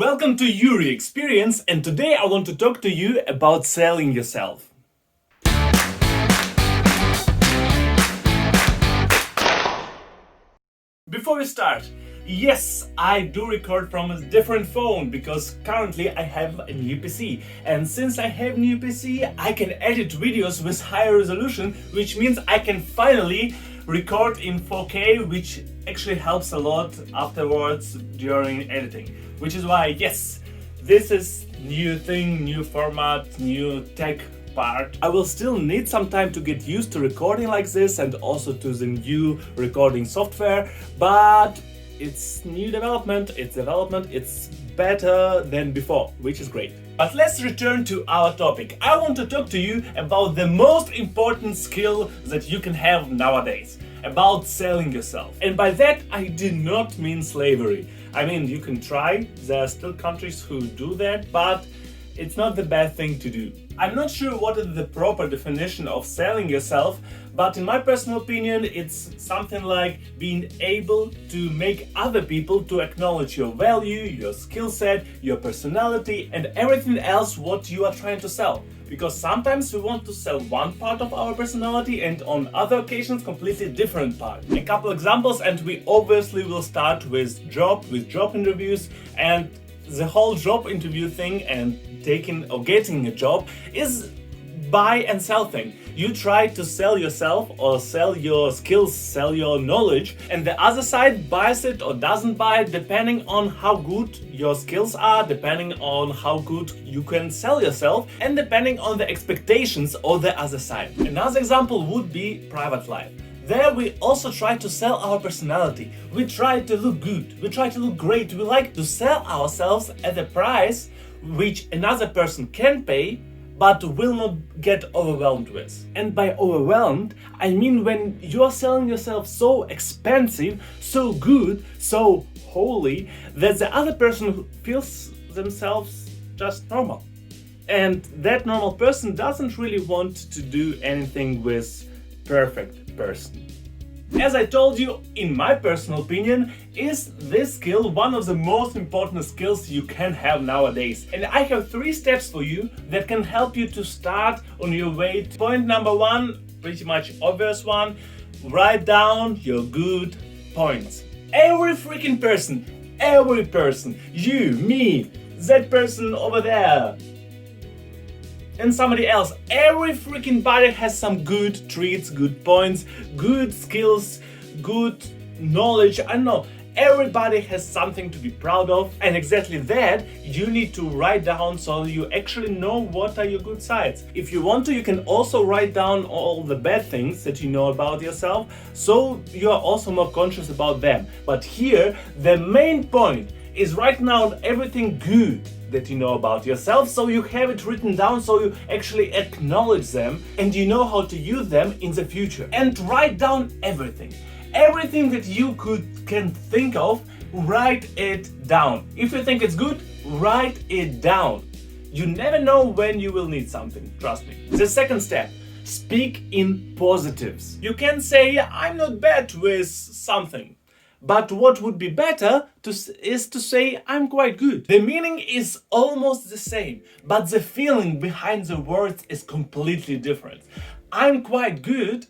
Welcome to Yury Experience, and today I want to talk to you about selling yourself. Before we start, yes, I do record from a different phone because currently I have a new PC, and since I have new PC, I can edit videos with higher resolution, which means I can finally record in 4K, which actually helps a lot afterwards during editing. Which is why, yes, this is new thing, new format, new tech part. I will still need some time to get used to recording like this and also to the new recording software, but it's new development, it's better than before, which is great. But let's return to our topic. I want to talk to you about the most important skill that you can have nowadays, about selling yourself. And by that I do not mean slavery. I mean, you can try, there are still countries who do that, but it's not the bad thing to do. I'm not sure what is the proper definition of selling yourself, but in my personal opinion, it's something like being able to make other people to acknowledge your value, your skill set, your personality, and everything else what you are trying to sell. Because sometimes we want to sell one part of our personality and on other occasions completely different part. A couple examples, and we obviously will start with job interviews, and the whole job interview thing and taking or getting a job is buy and sell thing. You try to sell yourself or sell your skills, sell your knowledge, and the other side buys it or doesn't buy it depending on how good your skills are, depending on how good you can sell yourself, and depending on the expectations of the other side. Another example would be private life. There we also try to sell our personality. We try to look good, we try to look great, we like to sell ourselves at a price which another person can pay but will not get overwhelmed with. And by overwhelmed, I mean when you're selling yourself so expensive, so good, so holy, that the other person feels themselves just normal. And that normal person doesn't really want to do anything with perfect person. As I told you, in my personal opinion, is this skill one of the most important skills you can have nowadays. And I have 3 steps for you that can help you to start on your way. Point number 1, pretty much obvious one, write down your good points. Every freaking person, you, me, that person over there, and somebody else. Every freaking body has some good traits, good points, good skills, good knowledge. I don't know. Everybody has something to be proud of, and exactly that you need to write down so you actually know what are your good sides. If you want to, you can also write down all the bad things that you know about yourself, so you are also more conscious about them. But here, the main point is write down everything good that you know about yourself, so you have it written down, so you actually acknowledge them and you know how to use them in the future. And write down everything that you can think of. Write it down. If you think it's good, write it down. You never know when you will need something, trust me. The second step, speak in positives. You can say, I'm not bad with something. But what would be better is to say, I'm quite good. The meaning is almost the same, but the feeling behind the words is completely different. I'm quite good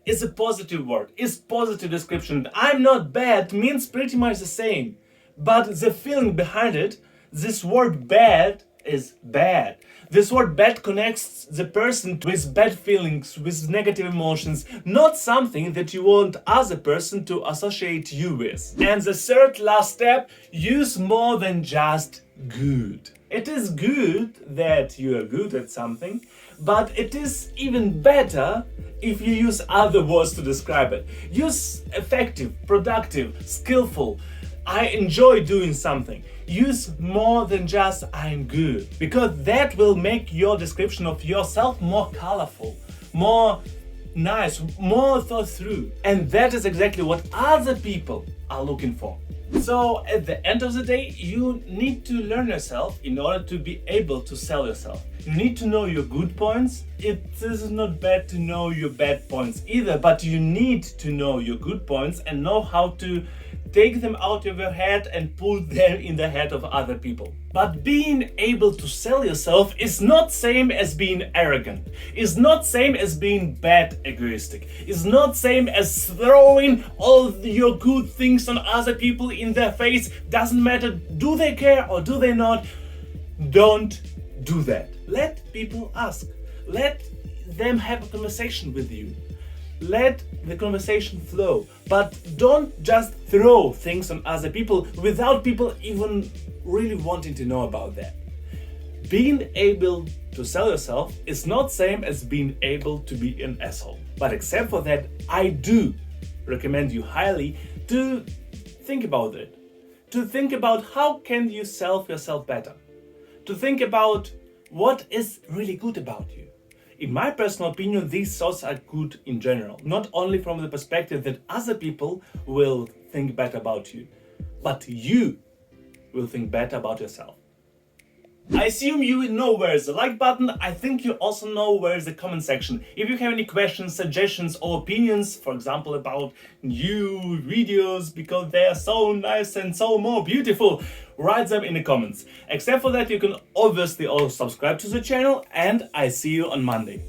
is a positive word, is positive description. I'm not bad means pretty much the same, but the feeling behind it, this word bad is bad. This word bad connects the person with bad feelings, with negative emotions, not something that you want other person to associate you with. And the third last step, use more than just good. It is good that you are good at something, but it is even better if you use other words to describe it. Use effective, productive, skillful, I enjoy doing something. Use more than just I'm good, because that will make your description of yourself more colorful, more nice, more thought through. And that is exactly what other people are looking for. So at the end of the day, you need to learn yourself in order to be able to sell yourself. You need to know your good points. It is not bad to know your bad points either, but you need to know your good points and know how to take them out of your head and put them in the head of other people. But being able to sell yourself is not same as being arrogant. Is not same as being bad egoistic. Is not same as throwing all your good things on other people in their face. Doesn't matter, do they care or do they not? Don't do that. Let people ask. Let them have a conversation with you. Let the conversation flow, but don't just throw things on other people without people even really wanting to know about that. Being able to sell yourself is not same as being able to be an asshole. But except for that, I do recommend you highly to think about it. To think about how can you sell yourself better. To think about what is really good about you. In my personal opinion, these thoughts are good in general, not only from the perspective that other people will think better about you, but you will think better about yourself. I assume you know where is the like button. I think you also know where is the comment section. If you have any questions, suggestions or opinions, for example about new videos because they are so nice and so more beautiful, write them in the comments. Except for that, you can obviously also subscribe to the channel, and I see you on Monday.